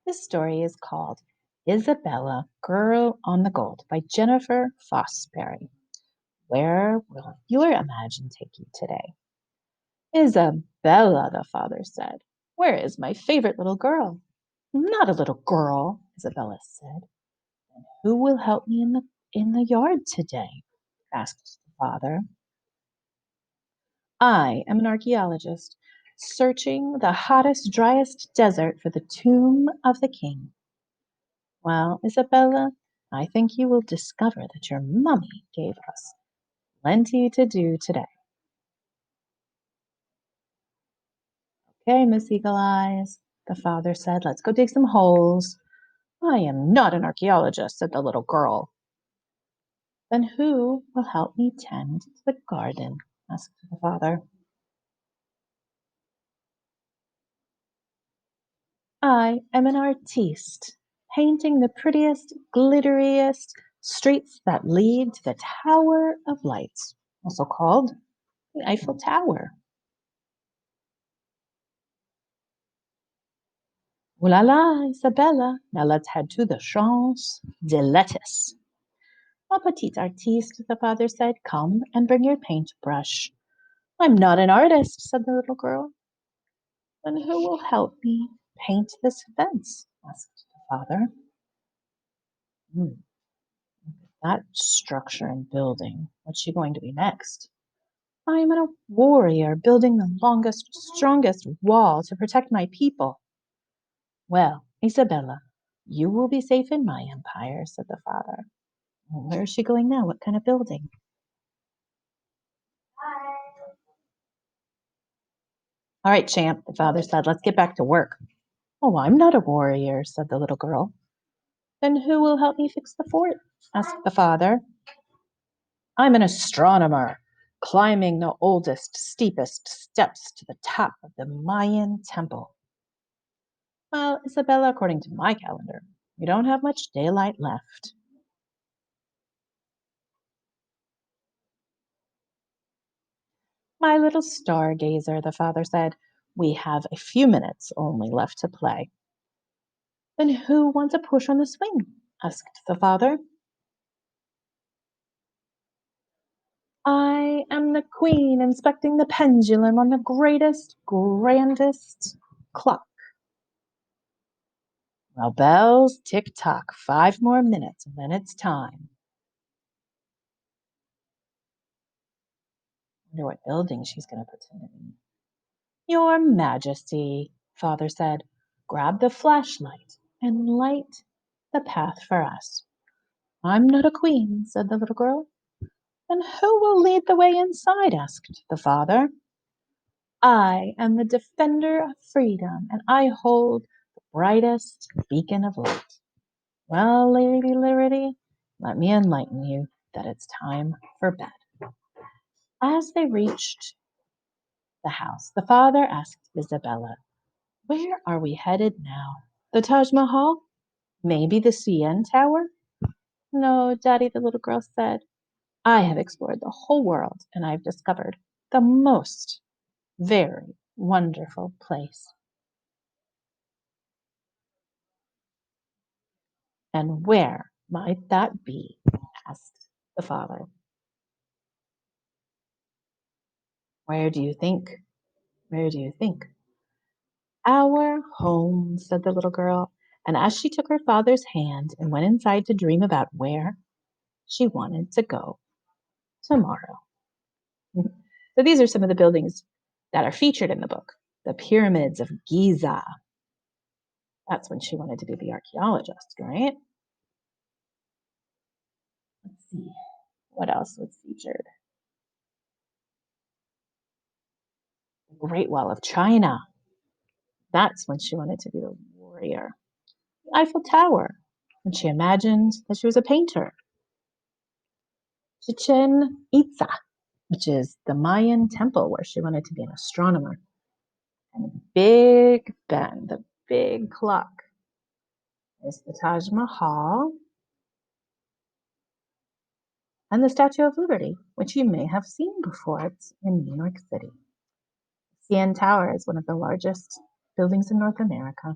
This story is called Isabella, Girl on the Gold by Jennifer Fosbury. Where will your imagination take you today? Isabella, the father said. Where is my favorite little girl? Not a little girl, Isabella said. Who will help me in the yard today? Asked the father. I am an archaeologist, searching the hottest, driest desert for the tomb of the king. Well, Isabella, I think you will discover that your mummy gave us plenty to do today. Okay, Miss Eagle Eyes, the father said, let's go dig some holes. I am not an archaeologist, said the little girl. Then who will help me tend to the garden? Asked the father. I am an artiste, painting the prettiest, glitteriest streets that lead to the Tower of Lights, also called the Eiffel Tower. Ooh la la, Isabella. Now let's head to the Champs de Lettuce. Ma petite artiste, the father said. Come and bring your paintbrush. I'm not an artist, said the little girl. Then who will help me paint this fence? Asked the father. Hmm, that structure and building. What's she going to be next? I am a warrior building the longest, strongest wall to protect my people. Well, Isabella, you will be safe in my empire, said the father. Where is she going now? What kind of building? All right, champ, the father said, let's get back to work. Oh, I'm not a warrior, said the little girl. Then who will help me fix the fort? Asked the father. I'm an astronomer, climbing the oldest, steepest steps to the top of the Mayan temple. Well, Isabella, according to my calendar, we don't have much daylight left. My little stargazer, the father said, we have a few minutes only left to play. Then who wants a push on the swing? Asked the father. I am the queen inspecting the pendulum on the greatest, grandest clock. Well, bells tick tock, 5 more minutes, and then it's time. I wonder what building she's going to pretend to be. Your Majesty, father said, grab the flashlight and light the path for us. I'm not a queen, said the little girl. Then who will lead the way inside? Asked the father. I am the defender of freedom, and I hold the brightest beacon of light. Well, Lady Liberty, let me enlighten you that it's time for bed. As they reached the house, the father asked Isabella, where are we headed now? The Taj Mahal? Maybe the CN Tower? No, Daddy, the little girl said. I have explored the whole world, and I've discovered the most very wonderful place. And where might that be? Asked the father. Where do you think? Where do you think? Our home, said the little girl. And as she took her father's hand and went inside to dream about where she wanted to go tomorrow. So these are some of the buildings that are featured in the book. The pyramids of Giza. That's when she wanted to be the archaeologist, right? Let's see. What else was featured? The Great Wall of China. That's when she wanted to be a warrior. The Eiffel Tower, when she imagined that she was a painter. Chichen Itza, which is the Mayan temple where she wanted to be an astronomer. And Big Ben, the big clock, is the Taj Mahal and the Statue of Liberty, which you may have seen before. It's in New York City. CN Tower is one of the largest buildings in North America.